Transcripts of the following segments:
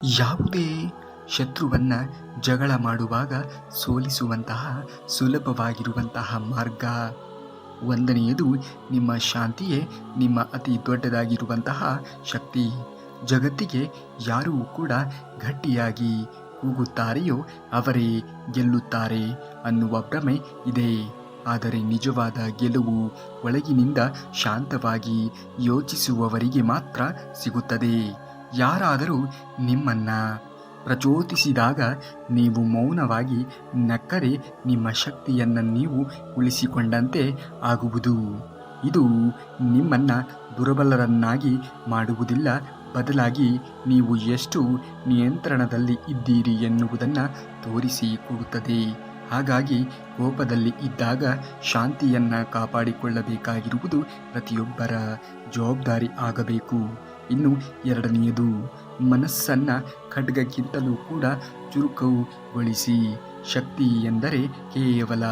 ಯಾವುದೇ ಶತ್ರುವನ್ನ ಜಗಳ ಮಾಡುವಾಗ ಸೋಲಿಸುವಂತಹ ಸುಲಭವಾಗಿರುವಂತಹ ಮಾರ್ಗ. ಒಂದನೆಯದು, ನಿಮ್ಮ ಶಾಂತಿಯೇ ನಿಮ್ಮ ಅತಿ ದೊಡ್ಡದಾಗಿರುವಂತಹ ಶಕ್ತಿ. ಜಗತ್ತಿಗೆ ಯಾರೂ ಕೂಡ ಗಟ್ಟಿಯಾಗಿ ಕೂಗುತ್ತಾರೆಯೋ ಅವರೇ ಗೆಲ್ಲುತ್ತಾರೆ ಅನ್ನುವ ಭ್ರಮೆ ಇದೆ. ಆದರೆ ನಿಜವಾದ ಗೆಲುವು ಒಳಗಿನಿಂದ ಶಾಂತವಾಗಿ ಯೋಚಿಸುವವರಿಗೆ ಮಾತ್ರ ಸಿಗುತ್ತದೆ. ಯಾರಾದರೂ ನಿಮ್ಮನ್ನ ಪ್ರಚೋದಿಸಿದಾಗ ನೀವು ಮೌನವಾಗಿ ನಕ್ಕರೆ ನಿಮ್ಮ ಶಕ್ತಿಯನ್ನು ನೀವು ಉಳಿಸಿಕೊಂಡಂತೆ ಆಗುವುದು. ಇದು ನಿಮ್ಮನ್ನ ದುರ್ಬಲರನ್ನಾಗಿ ಮಾಡುವುದಿಲ್ಲ, ಬದಲಾಗಿ ನೀವು ಎಷ್ಟು ನಿಯಂತ್ರಣದಲ್ಲಿ ಇದ್ದೀರಿ ಎನ್ನುವುದನ್ನು ತೋರಿಸಿಕೊಡುತ್ತದೆ. ಹಾಗಾಗಿ ಕೋಪದಲ್ಲಿ ಇದ್ದಾಗ ಶಾಂತಿಯನ್ನು ಕಾಪಾಡಿಕೊಳ್ಳಬೇಕಾಗಿರುವುದು ಪ್ರತಿಯೊಬ್ಬರ ಜವಾಬ್ದಾರಿ ಆಗಬೇಕು. ಇನ್ನು ಎರಡನೆಯದು, ಮನಸ್ಸನ್ನು ಖಡ್ಗಕ್ಕಿಂತಲೂ ಕೂಡ ಚುರುಕುಗೊಳಿಸಿ. ಶಕ್ತಿ ಎಂದರೆ ಕೇವಲ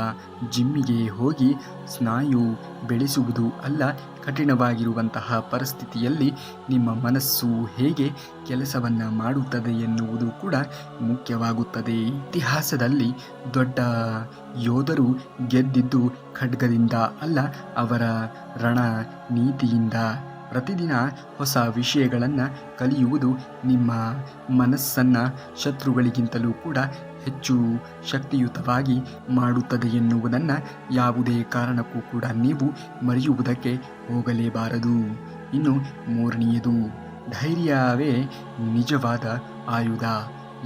ಜಿಮ್ಮಿಗೆ ಹೋಗಿ ಸ್ನಾಯು ಬೆಳೆಸುವುದು ಅಲ್ಲ, ಕಠಿಣವಾಗಿರುವಂತಹ ಪರಿಸ್ಥಿತಿಯಲ್ಲಿ ನಿಮ್ಮ ಮನಸ್ಸು ಹೇಗೆ ಕೆಲಸವನ್ನು ಮಾಡುತ್ತದೆ ಎನ್ನುವುದು ಕೂಡ ಮುಖ್ಯವಾಗುತ್ತದೆ. ಇತಿಹಾಸದಲ್ಲಿ ದೊಡ್ಡ ಯೋಧರು ಗೆದ್ದಿದ್ದು ಖಡ್ಗದಿಂದ ಅಲ್ಲ, ಅವರ ರಣ ನೀತಿಯಿಂದ. ಪ್ರತಿದಿನ ಹೊಸ ವಿಷಯಗಳನ್ನು ಕಲಿಯುವುದು ನಿಮ್ಮ ಮನಸ್ಸನ್ನು ಶತ್ರುಗಳಿಗಿಂತಲೂ ಕೂಡ ಹೆಚ್ಚು ಶಕ್ತಿಯುತವಾಗಿ ಮಾಡುತ್ತದೆ ಎನ್ನುವುದನ್ನು ಯಾವುದೇ ಕಾರಣಕ್ಕೂ ಕೂಡ ನೀವು ಮರೆಯುವುದಕ್ಕೆ ಹೋಗಲೇಬಾರದು. ಇನ್ನು ಮೂರನೆಯದು, ಧೈರ್ಯವೇ ನಿಜವಾದ ಆಯುಧ.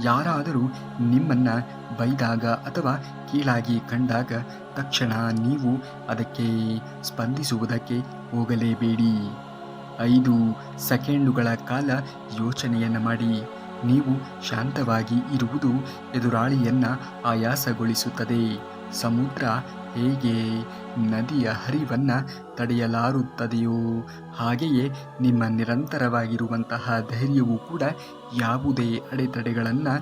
ಯಾರಾದರೂ ನಿಮ್ಮನ್ನು ಬೈದಾಗ ಅಥವಾ ಕೀಳಾಗಿ ಕಂಡಾಗ ತಕ್ಷಣ ನೀವು ಅದಕ್ಕೆ ಸ್ಪಂದಿಸುವುದಕ್ಕೆ ಹೋಗಲೇಬೇಡಿ. 5 ಸೆಕೆಂಡುಗಳ ಕಾಲ ಯೋಚನೆಯನ್ನು ಮಾಡಿ. ನೀವು ಶಾಂತವಾಗಿ ಇರುವುದು ಎದುರಾಳಿಯನ್ನು ಆಯಾಸಗೊಳಿಸುತ್ತದೆ. ಸಮುದ್ರ ಹೇಗೆ ನದಿಯ ಹರಿವನ್ನು ತಡೆಯಲಾರುತ್ತದೆಯೋ ಹಾಗೆಯೇ ನಿಮ್ಮ ನಿರಂತರವಾಗಿರುವಂತಹ ಧೈರ್ಯವು ಕೂಡ ಯಾವುದೇ ಅಡೆತಡೆಗಳನ್ನು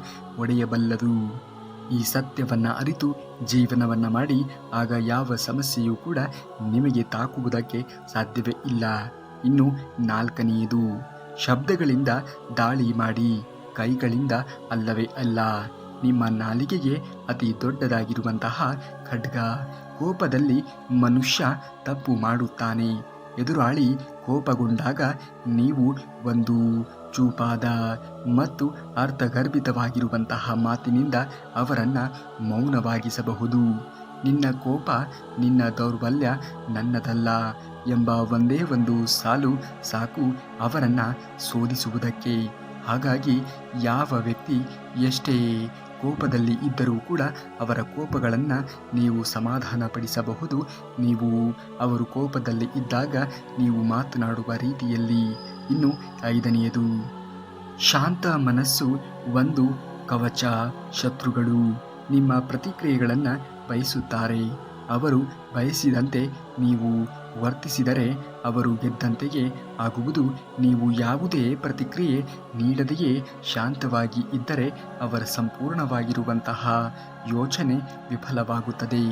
ಒಡೆಯಬಲ್ಲದು. ಈ ಸತ್ಯವನ್ನು ಅರಿತು ಜೀವನವನ್ನು ಮಾಡಿ, ಆಗ ಯಾವ ಸಮಸ್ಯೆಯೂ ಕೂಡ ನಿಮಗೆ ತಾಕುವುದಕ್ಕೆ ಸಾಧ್ಯವೇ ಇಲ್ಲ. ಇನ್ನು ನಾಲ್ಕನೆಯದು, ಶಬ್ದಗಳಿಂದ ದಾಳಿ ಮಾಡಿ, ಕೈಗಳಿಂದ ಅಲ್ಲವೇ ಅಲ್ಲ. ನಿಮ್ಮ ನಾಲಿಗೆಗೆ ಅತಿ ದೊಡ್ಡದಾಗಿರುವಂತಹ ಖಡ್ಗ. ಕೋಪದಲ್ಲಿ ಮನುಷ್ಯ ತಪ್ಪು ಮಾಡುತ್ತಾನೆ. ಎದುರಾಳಿ ಕೋಪಗೊಂಡಾಗ ನೀವು ಒಂದು ಚೂಪಾದ ಮತ್ತು ಅರ್ಥಗರ್ಭಿತವಾಗಿರುವಂತಹ ಮಾತಿನಿಂದ ಅವರನ್ನು ಮೌನವಾಗಿಸಬಹುದು. ನಿನ್ನ ಕೋಪ ನಿನ್ನ ದೌರ್ಬಲ್ಯ ನನ್ನದಲ್ಲ ಎಂಬ ಒಂದೇ ಒಂದು ಸಾಲು ಸಾಕು ಅವರನ್ನು ಸೋಲಿಸುವುದಕ್ಕೆ. ಹಾಗಾಗಿ ಯಾವ ವ್ಯಕ್ತಿ ಎಷ್ಟೇ ಕೋಪದಲ್ಲಿ ಇದ್ದರೂ ಕೂಡ ಅವರ ಕೋಪಗಳನ್ನು ನೀವು ಸಮಾಧಾನಪಡಿಸಬಹುದು. ನೀವು ಅವರು ಕೋಪದಲ್ಲಿ ಇದ್ದಾಗ ನೀವು ಮಾತನಾಡುವ ರೀತಿಯಲ್ಲಿ. ಇನ್ನು ಐದನೆಯದು, ಶಾಂತ ಮನಸ್ಸು ಒಂದು ಕವಚ. ಶತ್ರುಗಳು ನಿಮ್ಮ ಪ್ರತಿಕ್ರಿಯೆಗಳನ್ನು ಬಯಸುತ್ತಾರೆ. ಅವರು ಬಯಸಿದಂತೆ ನೀವು ವರ್ತಿಸಿದರೆ ಅವರು ಗೆದ್ದಂತೆಯೇ ಆಗುವುದು. ನೀವು ಯಾವುದೇ ಪ್ರತಿಕ್ರಿಯೆ ನೀಡದೆಯೇ ಶಾಂತವಾಗಿ ಇದ್ದರೆ ಅವರ ಸಂಪೂರ್ಣವಾಗಿರುವಂತಹ ಯೋಚನೆ ವಿಫಲವಾಗುತ್ತದೆ.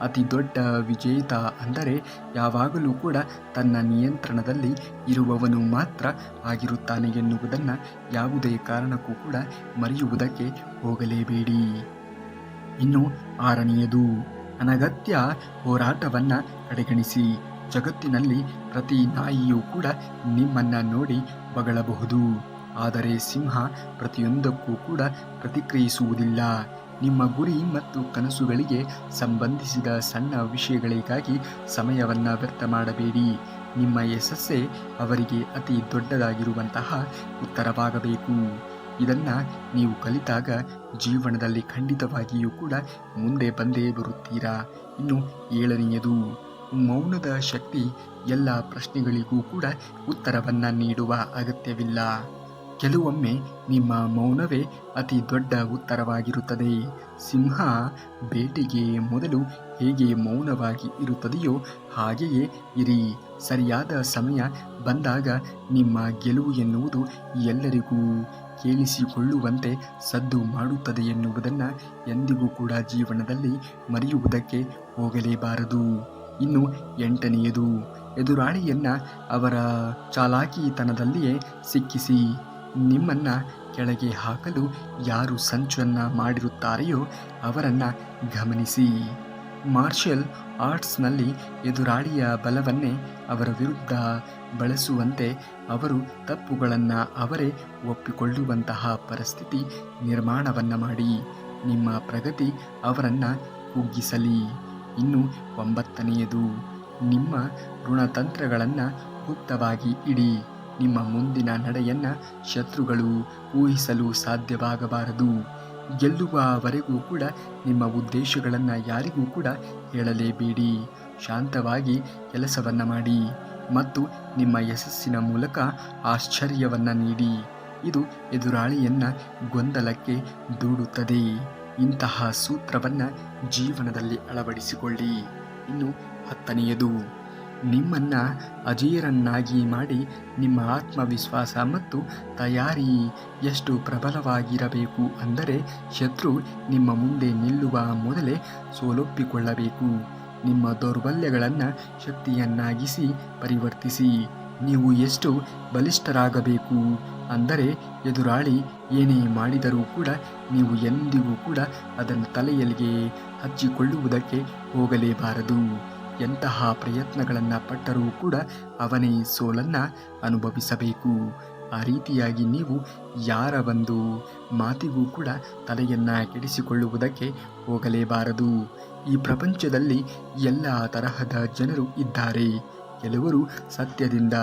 ಅತಿ ದೊಡ್ಡ ವಿಜೇತ ಅಂದರೆ ಯಾವಾಗಲೂ ಕೂಡ ತನ್ನ ನಿಯಂತ್ರಣದಲ್ಲಿ ಇರುವವನು ಮಾತ್ರ ಆಗಿರುತ್ತಾನೆ ಎನ್ನುವುದನ್ನು ಯಾವುದೇ ಕಾರಣಕ್ಕೂ ಕೂಡ ಮರೆಯುವುದಕ್ಕೆ ಹೋಗಲೇಬೇಡಿ. ಇನ್ನು ಆರನೆಯದು, ಅನಗತ್ಯ ಹೋರಾಟವನ್ನು ಕಡೆಗಣಿಸಿ. ಜಗತ್ತಿನಲ್ಲಿ ಪ್ರತಿ ನಾಯಿಯೂ ಕೂಡ ನಿಮ್ಮನ್ನು ನೋಡಿ ಬಗಳಬಹುದು, ಆದರೆ ಸಿಂಹ ಪ್ರತಿಯೊಂದಕ್ಕೂ ಕೂಡ ಪ್ರತಿಕ್ರಿಯಿಸುವುದಿಲ್ಲ. ನಿಮ್ಮ ಗುರಿ ಮತ್ತು ಕನಸುಗಳಿಗೆ ಸಂಬಂಧಿಸಿದ ಸಣ್ಣ ವಿಷಯಗಳಿಗಾಗಿ ಸಮಯವನ್ನು ವ್ಯರ್ಥ ಮಾಡಬೇಡಿ. ನಿಮ್ಮ ಯಶಸ್ಸೇ ಅವರಿಗೆ ಅತಿ ದೊಡ್ಡದಾಗಿರುವಂತಹ ಉತ್ತರವಾಗಬೇಕು. ಇದನ್ನು ನೀವು ಕಲಿತಾಗ ಜೀವನದಲ್ಲಿ ಖಂಡಿತವಾಗಿಯೂ ಕೂಡ ಮುಂದೆ ಬಂದೇ ಬರುತ್ತೀರಾ. ಇನ್ನು ಏಳನೆಯದು, ಮೌನದ ಶಕ್ತಿ. ಎಲ್ಲ ಪ್ರಶ್ನೆಗಳಿಗೂ ಕೂಡ ಉತ್ತರವನ್ನು ನೀಡುವ ಅಗತ್ಯವಿಲ್ಲ. ಕೆಲವೊಮ್ಮೆ ನಿಮ್ಮ ಮೌನವೇ ಅತಿ ದೊಡ್ಡ ಉತ್ತರವಾಗಿರುತ್ತದೆ. ಸಿಂಹ ಬೇಟೆಗೆ ಮೊದಲು ಹೇಗೆ ಮೌನವಾಗಿ ಇರುತ್ತದೆಯೋ ಹಾಗೆಯೇ ಇರಿ. ಸರಿಯಾದ ಸಮಯ ಬಂದಾಗ ನಿಮ್ಮ ಗೆಲುವು ಎನ್ನುವುದು ಎಲ್ಲರಿಗೂ ಕೇಳಿಸಿಕೊಳ್ಳುವಂತೆ ಸದ್ದು ಮಾಡುತ್ತದೆ ಎನ್ನುವುದನ್ನು ಎಂದಿಗೂ ಕೂಡ ಜೀವನದಲ್ಲಿ ಮರೆಯುವುದಕ್ಕೆ ಹೋಗಲೇಬಾರದು. ಇನ್ನು ಎಂಟನೆಯದು, ಎದುರಾಳಿಯನ್ನು ಅವರ ಚಾಲಾಕಿತನದಲ್ಲಿಯೇ ಸಿಕ್ಕಿಸಿ. ನಿಮ್ಮನ್ನು ಕೆಳಗೆ ಹಾಕಲು ಯಾರು ಸಂಚನ್ನು ಮಾಡಿರುತ್ತಾರೆಯೋ ಅವರನ್ನು ಗಮನಿಸಿ. ಮಾರ್ಷಲ್ ಆರ್ಟ್ಸ್ನಲ್ಲಿ ಎದುರಾಳಿಯ ಬಲವನ್ನೇ ಅವರ ವಿರುದ್ಧ ಬಳಸುವಂತೆ ಅವರು ತಪ್ಪುಗಳನ್ನು ಅವರೇ ಒಪ್ಪಿಕೊಳ್ಳುವಂತಹ ಪರಿಸ್ಥಿತಿ ನಿರ್ಮಾಣವನ್ನು ಮಾಡಿ ನಿಮ್ಮ ಪ್ರಗತಿ ಅವರನ್ನು ಕುಗ್ಗಿಸಲಿ. ಇನ್ನು 9ನೆಯದು, ನಿಮ್ಮ ಋಣತಂತ್ರಗಳನ್ನು ಗುಪ್ತವಾಗಿ ಇಡಿ. ನಿಮ್ಮ ಮುಂದಿನ ನಡೆಯನ್ನು ಶತ್ರುಗಳು ಊಹಿಸಲು ಸಾಧ್ಯವಾಗಬಾರದು. ಗೆಲ್ಲುವವರೆಗೂ ಕೂಡ ನಿಮ್ಮ ಉದ್ದೇಶಗಳನ್ನು ಯಾರಿಗೂ ಕೂಡ ಹೇಳಲೇಬೇಡಿ. ಶಾಂತವಾಗಿ ಕೆಲಸವನ್ನು ಮಾಡಿ ಮತ್ತು ನಿಮ್ಮ ಯಶಸ್ಸಿನ ಮೂಲಕ ಆಶ್ಚರ್ಯವನ್ನು ನೀಡಿ. ಇದು ಎದುರಾಳಿಯನ್ನು ಗೊಂದಲಕ್ಕೆ ದೂಡುತ್ತದೆ. ಇಂತಹ ಸೂತ್ರವನ್ನು ಜೀವನದಲ್ಲಿ ಅಳವಡಿಸಿಕೊಳ್ಳಿ. ಇನ್ನು 10ನೆಯದು, ನಿಮ್ಮನ್ನು ಅಜೇಯರನ್ನಾಗಿ ಮಾಡಿ ನಿಮ್ಮ ಆತ್ಮವಿಶ್ವಾಸ ಮತ್ತು ತಯಾರಿ ಎಷ್ಟು ಪ್ರಬಲವಾಗಿರಬೇಕು ಅಂದರೆ ಶತ್ರು ನಿಮ್ಮ ಮುಂದೆ ನಿಲ್ಲುವ ಮೊದಲೇ ಸೋಲೊಪ್ಪಿಕೊಳ್ಳಬೇಕು. ನಿಮ್ಮ ದೌರ್ಬಲ್ಯಗಳನ್ನು ಶಕ್ತಿಯನ್ನಾಗಿಸಿ ಪರಿವರ್ತಿಸಿ. ನೀವು ಎಷ್ಟು ಬಲಿಷ್ಠರಾಗಬೇಕು ಅಂದರೆ ಎದುರಾಳಿ ಏನೇ ಮಾಡಿದರೂ ಕೂಡ ನೀವು ಎಂದಿಗೂ ಕೂಡ ಅದನ್ನು ತಲೆಯಲ್ಲಿಗೆ ಹಚ್ಚಿಕೊಳ್ಳುವುದಕ್ಕೆ ಹೋಗಲೇಬಾರದು. ಎಂತಹ ಪ್ರಯತ್ನಗಳನ್ನು ಪಟ್ಟರೂ ಕೂಡ ಅವನೇ ಸೋಲನ್ನು ಅನುಭವಿಸಬೇಕು. ಆ ರೀತಿಯಾಗಿ ನೀವು ಯಾರ ಒಂದು ಮಾತಿಗೂ ಕೂಡ ತಲೆಯನ್ನು ಕೆಡಿಸಿಕೊಳ್ಳುವುದಕ್ಕೆ ಹೋಗಲೇಬಾರದು. ಈ ಪ್ರಪಂಚದಲ್ಲಿ ಎಲ್ಲ ತರಹದ ಜನರು ಇದ್ದಾರೆ. ಕೆಲವರು ಸತ್ಯದಿಂದ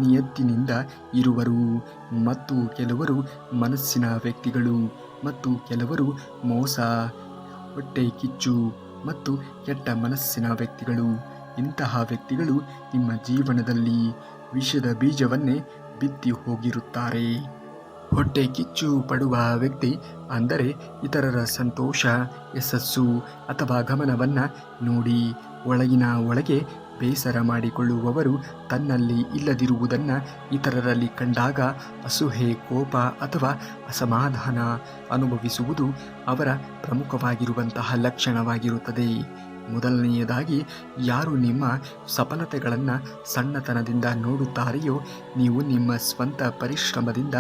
ನಿಯತ್ತಿನಿಂದ ಇರುವರು ಮತ್ತು ಕೆಲವರು ಮನಸ್ಸಿನ ವ್ಯಕ್ತಿಗಳು ಮತ್ತು ಕೆಲವರು ಮೋಸ, ಹೊಟ್ಟೆ ಕಿಚ್ಚು ಮತ್ತು ಕೆಟ್ಟ ಮನಸ್ಸಿನ ವ್ಯಕ್ತಿಗಳು. ಇಂತಹ ವ್ಯಕ್ತಿಗಳು ನಿಮ್ಮ ಜೀವನದಲ್ಲಿ ವಿಷದ ಬೀಜವನ್ನೇ ಬಿತ್ತಿ ಹೋಗಿರುತ್ತಾರೆ. ಹೊಟ್ಟೆ ಕಿಚ್ಚು ಪಡುವ ವ್ಯಕ್ತಿ ಅಂದರೆ ಇತರರ ಸಂತೋಷ, ಯಶಸ್ಸು ಅಥವಾ ಗಮನವನ್ನು ನೋಡಿ ಒಳಗಿನ ಒಳಗೆ ಬೇಸರ ಮಾಡಿಕೊಳ್ಳುವವರು. ತನ್ನಲ್ಲಿ ಇಲ್ಲದಿರುವುದನ್ನು ಇತರರಲ್ಲಿ ಕಂಡಾಗ ಅಸೂಹೆ, ಕೋಪ ಅಥವಾ ಅಸಮಾಧಾನ ಅನುಭವಿಸುವುದು ಅವರ ಪ್ರಮುಖವಾಗಿರುವಂತಹ ಲಕ್ಷಣವಾಗಿರುತ್ತದೆ. ಮೊದಲನೆಯದಾಗಿ, ಯಾರು ನಿಮ್ಮ ಸಫಲತೆಗಳನ್ನು ಸಣ್ಣತನದಿಂದ ನೋಡುತ್ತಾರೆಯೋ ನೀವು ನಿಮ್ಮ ಸ್ವಂತ ಪರಿಶ್ರಮದಿಂದ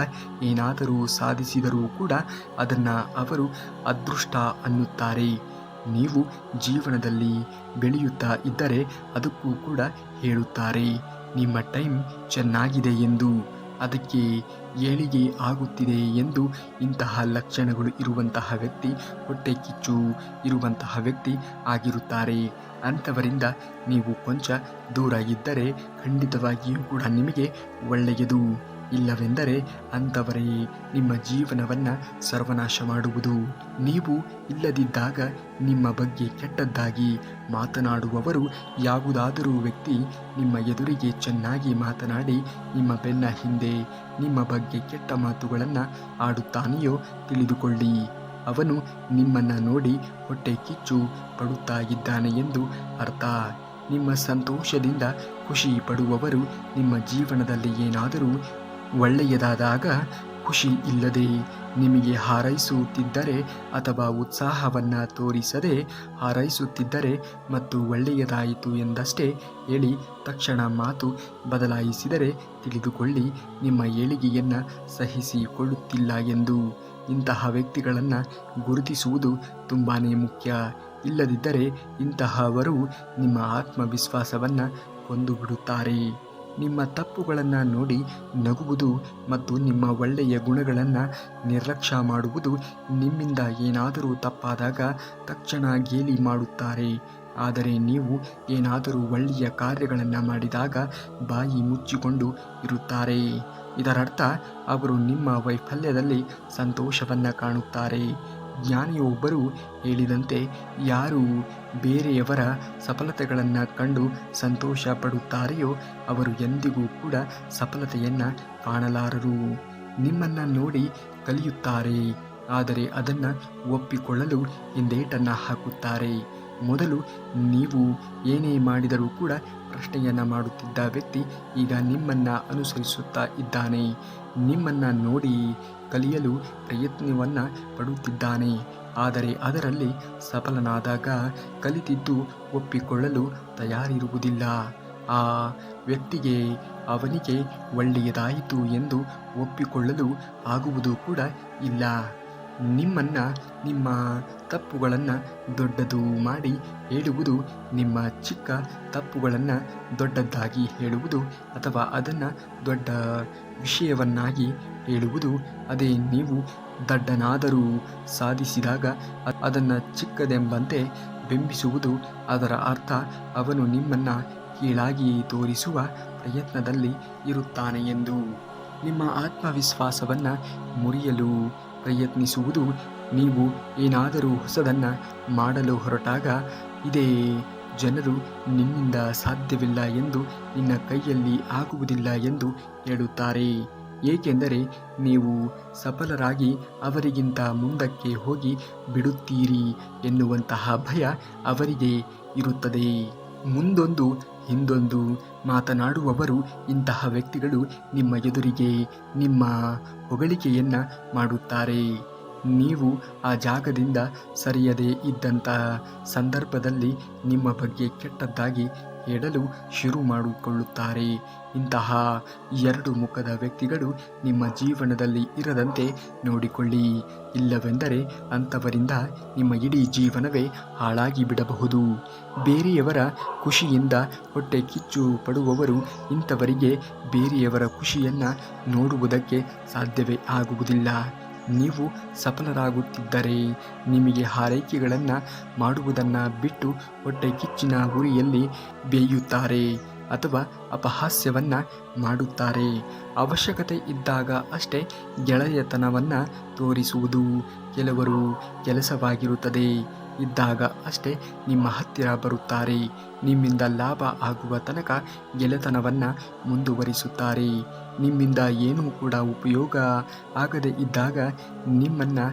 ಏನಾದರೂ ಸಾಧಿಸಿದರೂ ಕೂಡ ಅದನ್ನು ಅವರು ಅದೃಷ್ಟ ಅನ್ನುತ್ತಾರೆ. ನೀವು ಜೀವನದಲ್ಲಿ ಬೆಳೆಯುತ್ತಾ ಇದ್ದರೆ ಅದಕ್ಕೂ ಕೂಡ ಹೇಳುತ್ತಾರೆ ನಿಮ್ಮ ಟೈಮ್ ಚೆನ್ನಾಗಿದೆ ಎಂದು, ಅದಕ್ಕೆ ಏಳಿಗೆ ಆಗುತ್ತಿದೆ ಎಂದು. ಇಂತಹ ಲಕ್ಷಣಗಳು ಇರುವಂತಹ ವ್ಯಕ್ತಿ ಹೊಟ್ಟೆ ಕಿಚ್ಚು ಇರುವಂತಹ ವ್ಯಕ್ತಿ ಆಗಿರುತ್ತಾರೆ. ಅಂಥವರಿಂದ ನೀವು ಕೊಂಚ ದೂರ ಇದ್ದರೆ ಖಂಡಿತವಾಗಿಯೂ ಕೂಡ ನಿಮಗೆ ಒಳ್ಳೆಯದು. ಇಲ್ಲವೆಂದರೆ ಅಂಥವರೇ ನಿಮ್ಮ ಜೀವನವನ್ನು ಸರ್ವನಾಶ ಮಾಡುವುದು. ನೀವು ಇಲ್ಲದಿದ್ದಾಗ ನಿಮ್ಮ ಬಗ್ಗೆ ಕೆಟ್ಟದ್ದಾಗಿ ಮಾತನಾಡುವವರು ಯಾವುದಾದರೂ ವ್ಯಕ್ತಿ ನಿಮ್ಮ ಎದುರಿಗೆ ಚೆನ್ನಾಗಿ ಮಾತನಾಡಿ ನಿಮ್ಮ ಬೆನ್ನ ಹಿಂದೆ ನಿಮ್ಮ ಬಗ್ಗೆ ಕೆಟ್ಟ ಮಾತುಗಳನ್ನು ಆಡುತ್ತಾನೆಯೋ ತಿಳಿದುಕೊಳ್ಳಿ, ಅವನು ನಿಮ್ಮನ್ನು ನೋಡಿ ಹೊಟ್ಟೆ ಕಿಚ್ಚು ಪಡುತ್ತಾ ಇದ್ದಾನೆ ಎಂದು ಅರ್ಥ. ನಿಮ್ಮ ಸಂತೋಷದಿಂದ ಖುಷಿ ಪಡುವವರು ನಿಮ್ಮ ಜೀವನದಲ್ಲಿ ಏನಾದರೂ ಒಳ್ಳೆಯದಾದಾಗ ಖುಷಿ ಇಲ್ಲದೆ ನಿಮಗೆ ಹಾರೈಸುತ್ತಿದ್ದರೆ ಅಥವಾ ಉತ್ಸಾಹವನ್ನು ತೋರಿಸದೆ ಹಾರೈಸುತ್ತಿದ್ದರೆ ಮತ್ತು ಒಳ್ಳೆಯದಾಯಿತು ಎಂದಷ್ಟೇ ಹೇಳಿ ತಕ್ಷಣ ಮಾತು ಬದಲಾಯಿಸಿದರೆ ತಿಳಿದುಕೊಳ್ಳಿ ನಿಮ್ಮ ಏಳಿಗೆಯನ್ನು ಸಹಿಸಿಕೊಳ್ಳುತ್ತಿಲ್ಲ ಎಂದು. ಇಂತಹ ವ್ಯಕ್ತಿಗಳನ್ನು ಗುರುತಿಸುವುದು ತುಂಬಾ ಮುಖ್ಯ. ಇಲ್ಲದಿದ್ದರೆ ಇಂತಹವರು ನಿಮ್ಮ ಆತ್ಮವಿಶ್ವಾಸವನ್ನು ಕೊಂದು ಬಿಡುತ್ತಾರೆ. ನಿಮ್ಮ ತಪ್ಪುಗಳನ್ನು ನೋಡಿ ನಗುವುದು ಮತ್ತು ನಿಮ್ಮ ಒಳ್ಳೆಯ ಗುಣಗಳನ್ನು ನಿರ್ಲಕ್ಷ್ಯ ಮಾಡುವುದು. ನಿಮ್ಮಿಂದ ಏನಾದರೂ ತಪ್ಪಾದಾಗ ತಕ್ಷಣ ಗೇಲಿ ಮಾಡುತ್ತಾರೆ. ಆದರೆ ನೀವು ಏನಾದರೂ ಒಳ್ಳೆಯ ಕಾರ್ಯಗಳನ್ನು ಮಾಡಿದಾಗ ಬಾಯಿ ಮುಚ್ಚಿಕೊಂಡು ಇರುತ್ತಾರೆ. ಇದರರ್ಥ ಅವರು ನಿಮ್ಮ ವೈಫಲ್ಯದಲ್ಲಿ ಸಂತೋಷವನ್ನು ಕಾಣುತ್ತಾರೆ. ಜ್ಞಾನಿಯೊಬ್ಬರು ಹೇಳಿದಂತೆ, ಯಾರು ಬೇರೆಯವರ ಸಫಲತೆಗಳನ್ನು ಕಂಡು ಸಂತೋಷ ಪಡುತ್ತಾರೆಯೋ ಅವರು ಎಂದಿಗೂ ಕೂಡ ಸಫಲತೆಯನ್ನು ಕಾಣಲಾರರು. ನಿಮ್ಮನ್ನು ನೋಡಿ ಕಲಿಯುತ್ತಾರೆ, ಆದರೆ ಅದನ್ನು ಒಪ್ಪಿಕೊಳ್ಳಲು ಹಿಂದೇಟನ್ನು ಹಾಕುತ್ತಾರೆ. ಮೊದಲು ನೀವು ಏನೇ ಮಾಡಿದರೂ ಕೂಡ ಪ್ರಶ್ನೆಯನ್ನು ಮಾಡುತ್ತಿದ್ದ ವ್ಯಕ್ತಿ ಈಗ ನಿಮ್ಮನ್ನು ಅನುಸರಿಸುತ್ತಾ ಇದ್ದಾನೆ. ನಿಮ್ಮನ್ನು ನೋಡಿ ಕಲಿಯಲು ಪ್ರಯತ್ನವನ್ನು ಪಡುತ್ತಿದ್ದಾನೆ. ಆದರೆ ಅದರಲ್ಲಿ ಸಫಲನಾದಾಗ ಕಲಿತಿದ್ದು ಒಪ್ಪಿಕೊಳ್ಳಲು ತಯಾರಿರುವುದಿಲ್ಲ. ಆ ವ್ಯಕ್ತಿಗೆ ಅವನಿಗೆ ಒಳ್ಳೆಯದಾಯಿತು ಎಂದು ಒಪ್ಪಿಕೊಳ್ಳಲು ಆಗುವುದು ಕೂಡ ಇಲ್ಲ. ನಿಮ್ಮ ತಪ್ಪುಗಳನ್ನು ದೊಡ್ಡದು ಮಾಡಿ ಹೇಳುವುದು, ನಿಮ್ಮ ಚಿಕ್ಕ ತಪ್ಪುಗಳನ್ನು ದೊಡ್ಡದಾಗಿ ಹೇಳುವುದು ಅಥವಾ ಅದನ್ನು ದೊಡ್ಡ ವಿಷಯವನ್ನಾಗಿ ಹೇಳುವುದು. ಅದೇ ನೀವು ದಡ್ಡನಾದರೂ ಸಾಧಿಸಿದಾಗ ಅದನ್ನು ಚಿಕ್ಕದೆಂಬಂತೆ ಬಿಂಬಿಸುವುದು. ಅದರ ಅರ್ಥ ಅವನು ನಿಮ್ಮನ್ನು ಕೀಳಾಗಿ ತೋರಿಸುವ ಪ್ರಯತ್ನದಲ್ಲಿ ಇರುತ್ತಾನೆ ಎಂದು. ನಿಮ್ಮ ಆತ್ಮವಿಶ್ವಾಸವನ್ನು ಮುರಿಯಲು ಪ್ರಯತ್ನಿಸುವುದು. ನೀವು ಏನಾದರೂ ಹೊಸದನ್ನು ಮಾಡಲು ಹೊರಟಾಗ ಇದೇ ಜನರು ನಿನ್ನಿಂದ ಸಾಧ್ಯವಿಲ್ಲ ಎಂದು, ನಿನ್ನ ಕೈಯಲ್ಲಿ ಆಗುವುದಿಲ್ಲ ಎಂದು ಹೇಳುತ್ತಾರೆ. ಏಕೆಂದರೆ ನೀವು ಸಫಲರಾಗಿ ಅವರಿಗಿಂತ ಮುಂದಕ್ಕೆ ಹೋಗಿ ಬಿಡುತ್ತೀರಿ ಎನ್ನುವಂತಹ ಭಯ ಅವರಿಗೆ ಇರುತ್ತದೆ. ಮುಂದೊಂದು ಹಿಂದೊಂದು ಮಾತನಾಡುವವರು. ಇಂತಹ ವ್ಯಕ್ತಿಗಳು ನಿಮ್ಮ ಎದುರಿಗೆ ನಿಮ್ಮ ಹೊಗಳಿಕೆಯನ್ನು ಮಾಡುತ್ತಾರೆ. ನೀವು ಆ ಜಾಗದಿಂದ ಸರಿಯದೇ ಇದ್ದಂಥ ಸಂದರ್ಭದಲ್ಲಿ ನಿಮ್ಮ ಬಗ್ಗೆ ಕೆಟ್ಟದ್ದಾಗಿ ಹೇಳಲು ಶುರು ಮಾಡಿಕೊಳ್ಳುತ್ತಾರೆ. ಇಂತಹ ಎರಡು ಮುಖದ ವ್ಯಕ್ತಿಗಳು ನಿಮ್ಮ ಜೀವನದಲ್ಲಿ ಇರದಂತೆ ನೋಡಿಕೊಳ್ಳಿ. ಇಲ್ಲವೆಂದರೆ ಅಂಥವರಿಂದ ನಿಮ್ಮ ಇಡೀ ಜೀವನವೇ ಹಾಳಾಗಿ ಬಿಡಬಹುದು. ಬೇರೆಯವರ ಖುಷಿಯಿಂದ ಹೊಟ್ಟೆ ಕಿಚ್ಚು ಪಡುವವರು. ಇಂಥವರಿಗೆ ಬೇರೆಯವರ ಖುಷಿಯನ್ನು ನೋಡುವುದಕ್ಕೆ ಸಾಧ್ಯವೇ ಆಗುವುದಿಲ್ಲ. ನೀವು ಸಫಲರಾಗುತ್ತಿದ್ದರೆ ನಿಮಗೆ ಹಾರೈಕೆಗಳನ್ನು ಮಾಡುವುದನ್ನು ಬಿಟ್ಟು ಹೊಟ್ಟೆ ಕಿಚ್ಚಿನ ಉರಿಯಲ್ಲಿ ಬೇಯುತ್ತಾರೆ ಅಥವಾ ಅಪಹಾಸ್ಯವನ್ನು ಮಾಡುತ್ತಾರೆ. ಅವಶ್ಯಕತೆ ಇದ್ದಾಗ ಅಷ್ಟೇ ಗೆಳೆಯತನವನ್ನು ತೋರಿಸುವುದು ಕೆಲವರು ಕೆಲಸವಾಗಿರುತ್ತದೆ. ಇದ್ದಾಗ ಅಷ್ಟೇ ನಿಮ್ಮ ಹತ್ತಿರ ಬರುತ್ತಾರೆ. ನಿಮ್ಮಿಂದ ಲಾಭ ಆಗುವ ತನಕ ಗೆಳೆತನವನ್ನು ಮುಂದುವರಿಸುತ್ತಾರೆ. ನಿಮ್ಮಿಂದ ಏನೂ ಕೂಡ ಉಪಯೋಗ ಆಗದೇ ಇದ್ದಾಗ ನಿಮ್ಮನ್ನು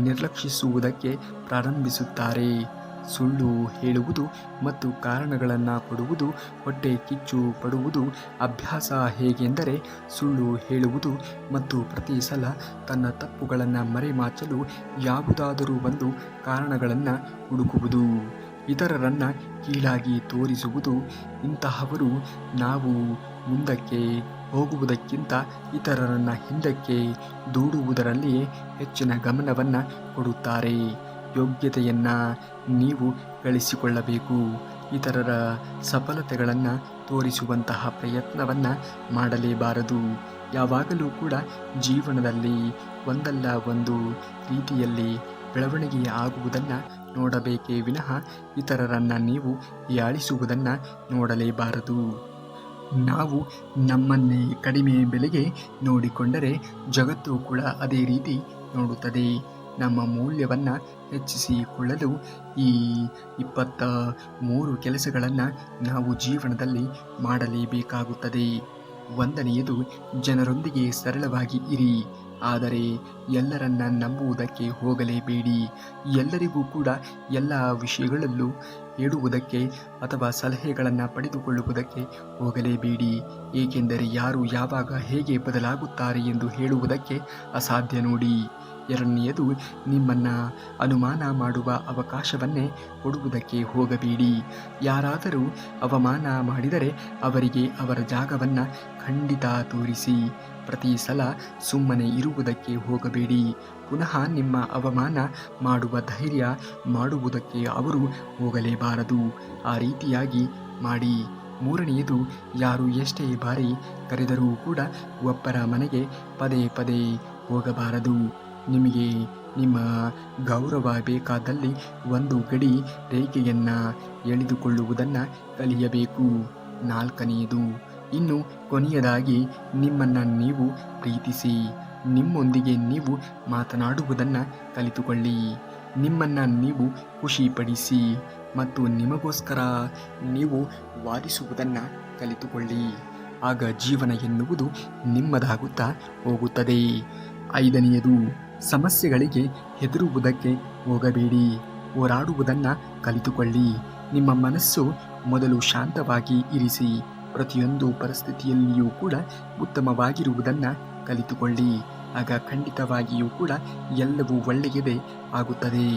ನಿರ್ಲಕ್ಷಿಸುವುದಕ್ಕೆ ಪ್ರಾರಂಭಿಸುತ್ತಾರೆ. ಸುಳ್ಳು ಹೇಳುವುದು ಮತ್ತು ಕಾರಣಗಳನ್ನು ಕೊಡುವುದು, ಹೊಟ್ಟೆ ಕಿಚ್ಚು ಪಡುವುದು ಅಭ್ಯಾಸ. ಹೇಗೆಂದರೆ ಸುಳ್ಳು ಹೇಳುವುದು ಮತ್ತು ಪ್ರತಿ ಸಲ ತನ್ನ ತಪ್ಪುಗಳನ್ನು ಮರೆಮಾಚಲು ಯಾವುದಾದರೂ ಒಂದು ಕಾರಣಗಳನ್ನು ಹುಡುಕುವುದು, ಇತರರನ್ನು ಕೀಳಾಗಿ ತೋರಿಸುವುದು. ಇಂತಹವರು ನಾವು ಮುಂದಕ್ಕೆ ಹೋಗುವುದಕ್ಕಿಂತ ಇತರರನ್ನು ಹಿಂದಕ್ಕೆ ದೂಡುವುದರಲ್ಲಿಯೇ ಹೆಚ್ಚಿನ ಗಮನವನ್ನು ಕೊಡುತ್ತಾರೆ. ಯೋಗ್ಯತೆಯನ್ನು ನೀವು ಗಳಿಸಿಕೊಳ್ಳಬೇಕು. ಇತರರ ಸಫಲತೆಗಳನ್ನು ತೋರಿಸುವಂತಹ ಪ್ರಯತ್ನವನ್ನು ಮಾಡಲೇಬಾರದು. ಯಾವಾಗಲೂ ಕೂಡ ಜೀವನದಲ್ಲಿ ಒಂದಲ್ಲ ಒಂದು ರೀತಿಯಲ್ಲಿ ಬೆಳವಣಿಗೆ ಆಗುವುದನ್ನು ನೋಡಬೇಕೇ ವಿನಃ ಇತರರನ್ನು ನೀವು ಹೀಯಾಳಿಸುವುದನ್ನು ನೋಡಲೇಬಾರದು. ನಾವು ನಮ್ಮನ್ನೇ ಕಡಿಮೆ ಬೆಲೆಗೆ ನೋಡಿಕೊಂಡರೆ ಜಗತ್ತು ಕೂಡ ಅದೇ ರೀತಿ ನೋಡುತ್ತದೆ. ನಮ್ಮ ಮೌಲ್ಯವನ್ನು ಹೆಚ್ಚಿಸಿಕೊಳ್ಳಲು ಈ 23 ಕೆಲಸಗಳನ್ನು ನಾವು ಜೀವನದಲ್ಲಿ ಮಾಡಲೇಬೇಕಾಗುತ್ತದೆ. 1ನೇದು, ಜನರೊಂದಿಗೆ ಸರಳವಾಗಿ ಇರಿ. ಆದರೆ ಎಲ್ಲರನ್ನ ನಂಬುವುದಕ್ಕೆ ಹೋಗಲೇಬೇಡಿ. ಎಲ್ಲರಿಗೂ ಕೂಡ ಎಲ್ಲ ವಿಷಯಗಳಲ್ಲೂ ಹೇಳುವುದಕ್ಕೆ ಅಥವಾ ಸಲಹೆಗಳನ್ನು ಪಡೆದುಕೊಳ್ಳುವುದಕ್ಕೆ ಹೋಗಲೇಬೇಡಿ. ಏಕೆಂದರೆ ಯಾರು ಯಾವಾಗ ಹೇಗೆ ಬದಲಾಗುತ್ತಾರೆ ಎಂದು ಹೇಳುವುದಕ್ಕೆ ಅಸಾಧ್ಯ ನೋಡಿ. 2ನೇದು, ನಿಮ್ಮನ್ನು ಅನುಮಾನ ಮಾಡುವ ಅವಕಾಶವನ್ನೇ ಕೊಡುವುದಕ್ಕೆ ಹೋಗಬೇಡಿ. ಯಾರಾದರೂ ಅವಮಾನ ಮಾಡಿದರೆ ಅವರಿಗೆ ಅವರ ಜಾಗವನ್ನು ಖಂಡಿತ ತೋರಿಸಿ. ಪ್ರತಿ ಸಲ ಸುಮ್ಮನೆ ಇರುವುದಕ್ಕೆ ಹೋಗಬೇಡಿ. ಪುನಃ ನಿಮ್ಮ ಅವಮಾನ ಮಾಡುವ ಧೈರ್ಯ ಮಾಡುವುದಕ್ಕೆ ಅವರು ಹೋಗಲೇಬಾರದು. ಆ ರೀತಿಯಾಗಿ ಮಾಡಿ. 3ನೇದು, ಯಾರು ಎಷ್ಟೇ ಬಾರಿ ಕರೆದರೂ ಕೂಡ ಒಬ್ಬರ ಮನೆಗೆ ಪದೇ ಪದೇ ಹೋಗಬಾರದು. ನಿಮಗೆ ನಿಮ್ಮ ಗೌರವ ಬೇಕಾದಲ್ಲಿ ಒಂದು ಗಡಿ ರೇಖೆಯನ್ನು ಎಳೆದುಕೊಳ್ಳುವುದನ್ನು ಕಲಿಯಬೇಕು. 4ನೇದು, ಇನ್ನು ಕೊನೆಯದಾಗಿ, ನಿಮ್ಮನ್ನು ನೀವು ಪ್ರೀತಿಸಿ. ನಿಮ್ಮೊಂದಿಗೆ ನೀವು ಮಾತನಾಡುವುದನ್ನು ಕಲಿತುಕೊಳ್ಳಿ. ನಿಮ್ಮನ್ನು ನೀವು ಖುಷಿಪಡಿಸಿ ಮತ್ತು ನಿಮಗೋಸ್ಕರ ನೀವು ವಾದಿಸುವುದನ್ನು ಕಲಿತುಕೊಳ್ಳಿ. ಆಗ ಜೀವನ ಎನ್ನುವುದು ನಿಮ್ಮದಾಗುತ್ತಾ ಹೋಗುತ್ತದೆ. 5ನೇದು, ಸಮಸ್ಯೆಗಳಿಗೆ ಹೆದರುವುದಕ್ಕೆ ಹೋಗಬೇಡಿ. ಹೋರಾಡುವುದನ್ನು ಕಲಿತುಕೊಳ್ಳಿ. ನಿಮ್ಮ ಮನಸ್ಸು ಮೊದಲು ಶಾಂತವಾಗಿ ಇರಿಸಿ. ಪ್ರತಿಯೊಂದು ಪರಿಸ್ಥಿತಿಯಲ್ಲಿಯೂ ಕೂಡ ಉತ್ತಮವಾಗಿರುವುದನ್ನು ಕಲಿತುಕೊಳ್ಳಿ. ಆಗ ಖಂಡಿತವಾಗಿಯೂ ಕೂಡ ಎಲ್ಲವೂ ಒಳ್ಳೆಯದೇ ಆಗುತ್ತದೆ.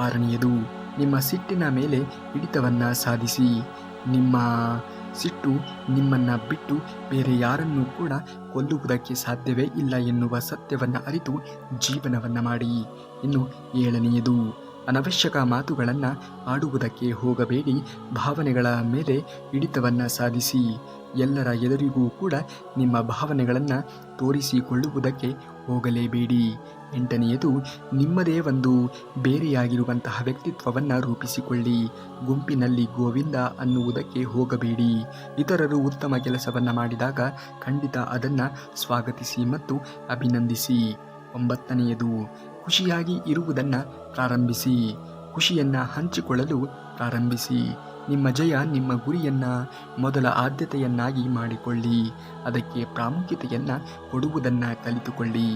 6ನೇದು, ನಿಮ್ಮ ಸಿಟ್ಟಿನ ಮೇಲೆ ಹಿಡಿತವನ್ನು ಸಾಧಿಸಿ. ನಿಮ್ಮ ಸಿಟ್ಟು ನಿಮ್ಮನ್ನು ಬಿಟ್ಟು ಬೇರೆ ಯಾರನ್ನೂ ಕೂಡ ಕೊಲ್ಲುವುದಕ್ಕೆ ಸಾಧ್ಯವೇ ಇಲ್ಲ ಎನ್ನುವ ಸತ್ಯವನ್ನು ಅರಿತು ಜೀವನವನ್ನು ಮಾಡಿ. ಇನ್ನು 7ನೆಯದು, ಅನವಶ್ಯಕ ಮಾತುಗಳನ್ನು ಆಡುವುದಕ್ಕೆ ಹೋಗಬೇಡಿ. ಭಾವನೆಗಳ ಮೇಲೆ ಹಿಡಿತವನ್ನು ಸಾಧಿಸಿ. ಎಲ್ಲರ ಎದುರಿಗೂ ಕೂಡ ನಿಮ್ಮ ಭಾವನೆಗಳನ್ನು ತೋರಿಸಿಕೊಳ್ಳುವುದಕ್ಕೆ ಹೋಗಲೇಬೇಡಿ. 8ನೆಯದು, ನಿಮ್ಮದೇ ಒಂದು ಬೇರೆಯಾಗಿರುವಂತಹ ವ್ಯಕ್ತಿತ್ವವನ್ನು ರೂಪಿಸಿಕೊಳ್ಳಿ. ಗುಂಪಿನಲ್ಲಿ ಗೋವಿಂದ ಅನ್ನುವುದಕ್ಕೆ ಹೋಗಬೇಡಿ. ಇತರರು ಉತ್ತಮ ಕೆಲಸವನ್ನು ಮಾಡಿದಾಗ ಖಂಡಿತ ಅದನ್ನು ಸ್ವಾಗತಿಸಿ ಮತ್ತು ಅಭಿನಂದಿಸಿ. 9ನೆಯದು, ಖುಷಿಯಾಗಿ ಇರುವುದನ್ನು ಪ್ರಾರಂಭಿಸಿ. ಖುಷಿಯನ್ನು ಹಂಚಿಕೊಳ್ಳಲು ಪ್ರಾರಂಭಿಸಿ. ನಿಮ್ಮ ಜಯ ನಿಮ್ಮ ಗುರಿಯನ್ನು ಮೊದಲ ಆದ್ಯತೆಯನ್ನಾಗಿ ಮಾಡಿಕೊಳ್ಳಿ. ಅದಕ್ಕೆ ಪ್ರಾಮುಖ್ಯತೆಯನ್ನು ಕೊಡುವುದನ್ನು ಕಲಿತುಕೊಳ್ಳಿ.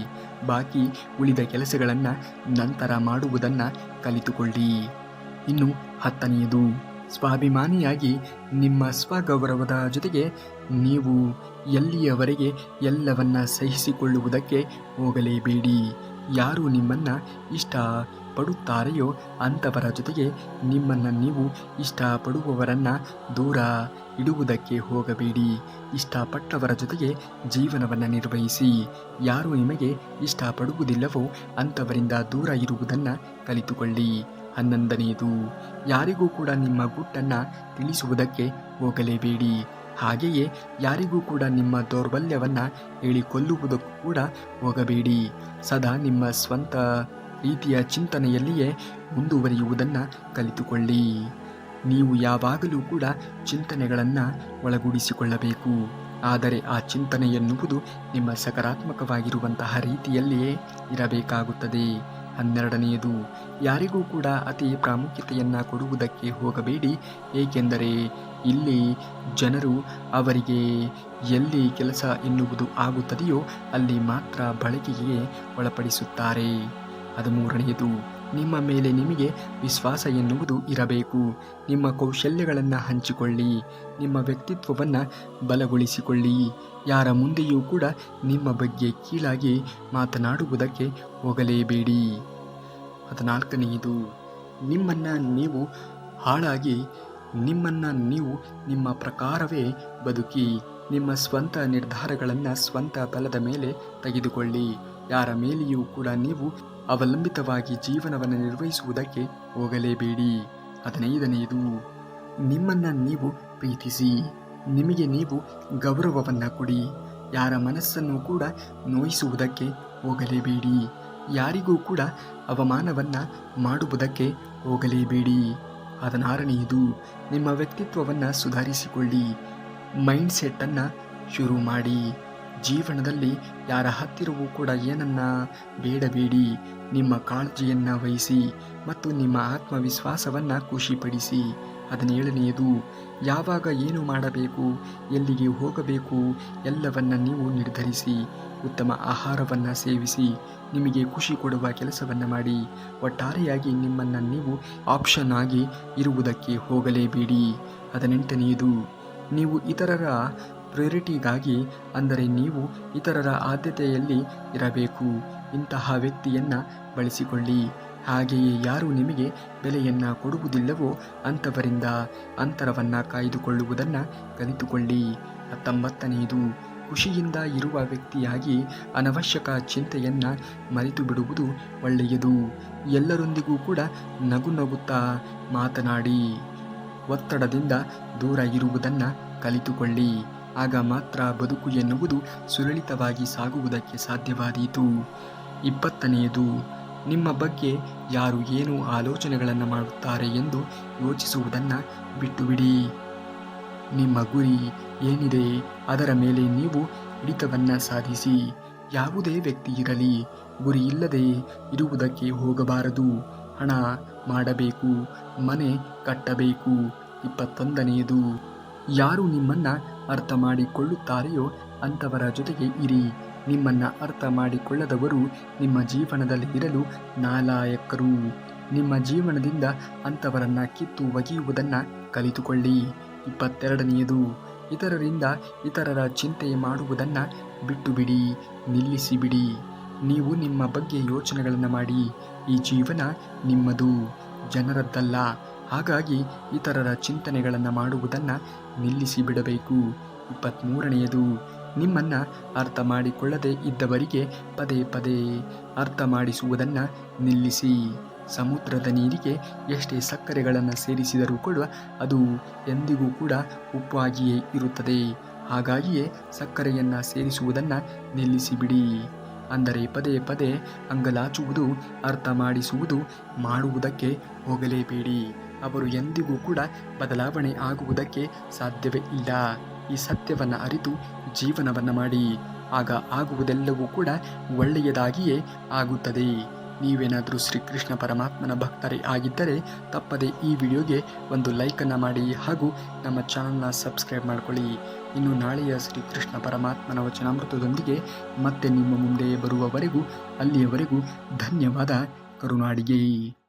ಬಾಕಿ ಉಳಿದ ಕೆಲಸಗಳನ್ನು ನಂತರ ಮಾಡುವುದನ್ನು ಕಲಿತುಕೊಳ್ಳಿ. ಇನ್ನು 10ನೆಯದು, ಸ್ವಾಭಿಮಾನಿಯಾಗಿ ನಿಮ್ಮ ಸ್ವಗೌರವದ ಜೊತೆಗೆ ನೀವು ಎಲ್ಲಿಯವರೆಗೆ ಎಲ್ಲವನ್ನ ಸಹಿಸಿಕೊಳ್ಳುವುದಕ್ಕೆ ಹೋಗಲೇಬೇಡಿ. ಯಾರು ನಿಮ್ಮನ್ನು ಇಷ್ಟಪಡುತ್ತಾರೆಯೋ ಅಂಥವರ ಜೊತೆಗೆ ನಿಮ್ಮನ್ನು ನೀವು ಇಷ್ಟಪಡುವವರನ್ನು ದೂರ ಇಡುವುದಕ್ಕೆ ಹೋಗಬೇಡಿ. ಇಷ್ಟಪಟ್ಟವರ ಜೊತೆಗೆ ಜೀವನವನ್ನು ನಿರ್ವಹಿಸಿ. ಯಾರು ನಿಮಗೆ ಇಷ್ಟಪಡುವುದಿಲ್ಲವೋ ಅಂಥವರಿಂದ ದೂರ ಇರುವುದನ್ನು ಕಲಿತುಕೊಳ್ಳಿ. 11ನೆಯದು, ಯಾರಿಗೂ ಕೂಡ ನಿಮ್ಮ ಗುಟ್ಟನ್ನು ತಿಳಿಸುವುದಕ್ಕೆ ಹೋಗಲೇಬೇಡಿ. ಹಾಗೆಯೇ ಯಾರಿಗೂ ಕೂಡ ನಿಮ್ಮ ದೌರ್ಬಲ್ಯವನ್ನು ಹೇಳಿಕೊಳ್ಳುವುದಕ್ಕೂ ಕೂಡ ಹೋಗಬೇಡಿ. ಸದಾ ನಿಮ್ಮ ಸ್ವಂತ ರೀತಿಯ ಚಿಂತನೆಯಲ್ಲಿಯೇ ಮುಂದುವರಿಯುವುದನ್ನು ಕಲಿತುಕೊಳ್ಳಿ. ನೀವು ಯಾವಾಗಲೂ ಕೂಡ ಚಿಂತನೆಗಳನ್ನು ಒಳಗೂಡಿಸಿಕೊಳ್ಳಬೇಕು. ಆದರೆ ಆ ಚಿಂತನೆ ಎನ್ನುವುದು ನಿಮ್ಮ ಸಕಾರಾತ್ಮಕವಾಗಿರುವಂತಹ ರೀತಿಯಲ್ಲಿಯೇ ಇರಬೇಕಾಗುತ್ತದೆ. 12ನೆಯದು, ಯಾರಿಗೂ ಕೂಡ ಅತಿ ಪ್ರಾಮುಖ್ಯತೆಯನ್ನು ಕೊಡುವುದಕ್ಕೆ ಹೋಗಬೇಡಿ. ಏಕೆಂದರೆ ಇಲ್ಲಿ ಜನರು ಅವರಿಗೆ ಎಲ್ಲಿ ಕೆಲಸ ಎನ್ನುವುದು ಆಗುತ್ತದೆಯೋ ಅಲ್ಲಿ ಮಾತ್ರ ಬಳಕೆಗೆ ಒಳಪಡಿಸುತ್ತಾರೆ. 13ನೆಯದು, ನಿಮ್ಮ ಮೇಲೆ ನಿಮಗೆ ವಿಶ್ವಾಸ ಎನ್ನುವುದು ಇರಬೇಕು. ನಿಮ್ಮ ಕೌಶಲ್ಯಗಳನ್ನು ಹಂಚಿಕೊಳ್ಳಿ. ನಿಮ್ಮ ವ್ಯಕ್ತಿತ್ವವನ್ನು ಬಲಗೊಳಿಸಿಕೊಳ್ಳಿ. ಯಾರ ಮುಂದೆಯೂ ಕೂಡ ನಿಮ್ಮ ಬಗ್ಗೆ ಕೀಳಾಗಿ ಮಾತನಾಡುವುದಕ್ಕೆ ಹೋಗಲೇಬೇಡಿ. 14ನೆಯದು, ನಿಮ್ಮನ್ನು ನೀವು ಹಾಳಾಗಿ ನಿಮ್ಮನ್ನು ನೀವು ನಿಮ್ಮ ಪ್ರಕಾರವೇ ಬದುಕಿ. ನಿಮ್ಮ ಸ್ವಂತ ನಿರ್ಧಾರಗಳನ್ನು ಸ್ವಂತ ಬಲದ ಮೇಲೆ ತೆಗೆದುಕೊಳ್ಳಿ. ಯಾರ ಮೇಲೆಯೂ ಕೂಡ ನೀವು ಅವಲಂಬಿತವಾಗಿ ಜೀವನವನ್ನು ನಿರ್ವಹಿಸುವುದಕ್ಕೆ ಹೋಗಲೇಬೇಡಿ. 15ನೆಯದು, ನಿಮ್ಮನ್ನು ನೀವು ಪ್ರೀತಿಸಿ. ನಿಮಗೆ ನೀವು ಗೌರವವನ್ನು ಕೊಡಿ. ಯಾರ ಮನಸ್ಸನ್ನು ಕೂಡ ನೋಯಿಸುವುದಕ್ಕೆ ಹೋಗಲೇಬೇಡಿ. ಯಾರಿಗೂ ಕೂಡ ಅವಮಾನವನ್ನು ಮಾಡುವುದಕ್ಕೆ ಹೋಗಲೇಬೇಡಿ. 16ನೆಯದು, ನಿಮ್ಮ ವ್ಯಕ್ತಿತ್ವವನ್ನು ಸುಧಾರಿಸಿಕೊಳ್ಳಿ. ಮೈಂಡ್ಸೆಟ್ಟನ್ನು ಶುರು ಮಾಡಿ. ಜೀವನದಲ್ಲಿ ಯಾರ ಹತ್ತಿರವೂ ಕೂಡ ಏನನ್ನು ಬೇಡಬೇಡಿ. ನಿಮ್ಮ ಕಾಳಜಿಯನ್ನು ವಹಿಸಿ ಮತ್ತು ನಿಮ್ಮ ಆತ್ಮವಿಶ್ವಾಸವನ್ನು ಖುಷಿಪಡಿಸಿ. 17ನೆಯದು, ಯಾವಾಗ ಏನು ಮಾಡಬೇಕು, ಎಲ್ಲಿಗೆ ಹೋಗಬೇಕು ಎಲ್ಲವನ್ನು ನೀವು ನಿರ್ಧರಿಸಿ. ಉತ್ತಮ ಆಹಾರವನ್ನು ಸೇವಿಸಿ. ನಿಮಗೆ ಖುಷಿ ಕೊಡುವ ಕೆಲಸವನ್ನು ಮಾಡಿ. ಒಟ್ಟಾರೆಯಾಗಿ ನಿಮ್ಮನ್ನು ನೀವು ಆಪ್ಷನ್ ಆಗಿ ಇರುವುದಕ್ಕೆ ಹೋಗಲೇಬೇಡಿ. 18ನೆಯದು, ನೀವು ಇತರರ ಪ್ರಯಾರಿಟಿಗಾಗಿ, ಅಂದರೆ ನೀವು ಇತರರ ಆದ್ಯತೆಯಲ್ಲಿ ಇರಬೇಕು. ಇಂತಹ ವ್ಯಕ್ತಿಯನ್ನು ಬಳಸಿಕೊಳ್ಳಿ. ಹಾಗೆಯೇ ಯಾರು ನಿಮಗೆ ಬೆಲೆಯನ್ನು ಕೊಡುವುದಿಲ್ಲವೋ ಅಂಥವರಿಂದ ಅಂತರವನ್ನು ಕಾಯ್ದುಕೊಳ್ಳುವುದನ್ನು ಕಲಿತುಕೊಳ್ಳಿ. 19ನೆಯದು, ಖುಷಿಯಿಂದ ಇರುವ ವ್ಯಕ್ತಿಯಾಗಿ ಅನವಶ್ಯಕ ಚಿಂತೆಯನ್ನು ಮರೆತು ಬಿಡುವುದು ಒಳ್ಳೆಯದು. ಎಲ್ಲರೊಂದಿಗೂ ಕೂಡ ನಗುತ್ತಾ ಮಾತನಾಡಿ. ಒತ್ತಡದಿಂದ ದೂರ ಇರುವುದನ್ನು ಕಲಿತುಕೊಳ್ಳಿ. ಆಗ ಮಾತ್ರ ಬದುಕು ಎನ್ನುವುದು ಸುಲಲಿತವಾಗಿ ಸಾಗುವುದಕ್ಕೆ ಸಾಧ್ಯವಾದೀತು. 20ನೆಯದು, ನಿಮ್ಮ ಬಗ್ಗೆ ಯಾರು ಏನು ಆಲೋಚನೆಗಳನ್ನು ಮಾಡುತ್ತಾರೆ ಎಂದು ಯೋಚಿಸುವುದನ್ನು ಬಿಟ್ಟುಬಿಡಿ. ನಿಮ್ಮ ಗುರಿ ಏನಿದೆ ಅದರ ಮೇಲೆ ನೀವು ಹಿಡಿತವನ್ನು ಸಾಧಿಸಿ. ಯಾವುದೇ ವ್ಯಕ್ತಿ ಇರಲಿ, ಗುರಿ ಇಲ್ಲದೆ ಇರುವುದಕ್ಕೆ ಹೋಗಬಾರದು. ಹಣ ಮಾಡಬೇಕು, ಮನೆ ಕಟ್ಟಬೇಕು. 21ನೆಯದು, ಯಾರು ನಿಮ್ಮನ್ನು ಅರ್ಥ ಮಾಡಿಕೊಳ್ಳುತ್ತಾರೆಯೋ ಅಂಥವರ ಜೊತೆಗೆ ಇರಿ. ನಿಮ್ಮನ್ನು ಅರ್ಥ ಮಾಡಿಕೊಳ್ಳದವರು ನಿಮ್ಮ ಜೀವನದಲ್ಲಿ ಇರಲು ನಾಲಾಯಕರು. ನಿಮ್ಮ ಜೀವನದಿಂದ ಅಂಥವರನ್ನು ಕಿತ್ತು ಒಗೆಯುವುದನ್ನು ಕಲಿತುಕೊಳ್ಳಿ. 22ನೆಯದು, ಇತರರಿಂದ ಇತರರ ಚಿಂತೆ ಮಾಡುವುದನ್ನು ಬಿಟ್ಟುಬಿಡಿ, ನಿಲ್ಲಿಸಿಬಿಡಿ. ನೀವು ನಿಮ್ಮ ಬಗ್ಗೆ ಯೋಚನೆಗಳನ್ನು ಮಾಡಿ. ಈ ಜೀವನ ನಿಮ್ಮದು, ಜನರದ್ದಲ್ಲ. ಹಾಗಾಗಿ ಇತರರ ಚಿಂತನೆಗಳನ್ನು ಮಾಡುವುದನ್ನು ನಿಲ್ಲಿಸಿ ಬಿಡಬೇಕು. 23ನೇಯದು, ನಿಮ್ಮನ್ನು ಅರ್ಥ ಮಾಡಿಕೊಳ್ಳದೆ ಇದ್ದವರಿಗೆ ಪದೇ ಪದೇ ಅರ್ಥ ಮಾಡಿಸುವುದನ್ನು ನಿಲ್ಲಿಸಿ. ಸಮುದ್ರದ ನೀರಿಗೆ ಎಷ್ಟೇ ಸಕ್ಕರೆಗಳನ್ನು ಸೇರಿಸಿದರೂ ಕೂಡ ಅದು ಎಂದಿಗೂ ಕೂಡ ಉಪ್ಪಾಗಿಯೇ ಇರುತ್ತದೆ. ಹಾಗಾಗಿಯೇ ಸಕ್ಕರೆಯನ್ನು ಸೇರಿಸುವುದನ್ನು ನಿಲ್ಲಿಸಿಬಿಡಿ. ಅಂದರೆ ಪದೇ ಪದೇ ಅಂಗಲಾಚುವುದು, ಅರ್ಥ ಮಾಡಿಸುವುದು ಮಾಡುವುದಕ್ಕೆ ಹೋಗಲೇಬೇಡಿ. ಅವರು ಎಂದಿಗೂ ಕೂಡ ಬದಲಾವಣೆ ಆಗುವುದಕ್ಕೆ ಸಾಧ್ಯವೇ ಇಲ್ಲ. ಈ ಸತ್ಯವನ್ನು ಅರಿತು ಜೀವನವನ್ನು ಮಾಡಿ. ಆಗ ಆಗುವುದೆಲ್ಲವೂ ಕೂಡ ಒಳ್ಳೆಯದಾಗಿಯೇ ಆಗುತ್ತದೆ. ನೀವೇನಾದರೂ ಶ್ರೀಕೃಷ್ಣ ಪರಮಾತ್ಮನ ಭಕ್ತರೇ ಆಗಿದ್ದರೆ ತಪ್ಪದೆ ಈ ವಿಡಿಯೋಗೆ ಒಂದು ಲೈಕನ್ನು ಮಾಡಿ ಹಾಗೂ ನಮ್ಮ ಚಾನಲ್ನ ಸಬ್ಸ್ಕ್ರೈಬ್ ಮಾಡಿಕೊಳ್ಳಿ. ಇನ್ನು ನಾಳೆಯ ಶ್ರೀಕೃಷ್ಣ ಪರಮಾತ್ಮನ ವಚನಾಮೃತದೊಂದಿಗೆ ಮತ್ತೆ ನಿಮ್ಮ ಮುಂದೆ ಬರುವವರೆಗೂ ಅಲ್ಲಿಯವರೆಗೂ ಧನ್ಯವಾದ. ಕರುನಾಡಿಗೆ.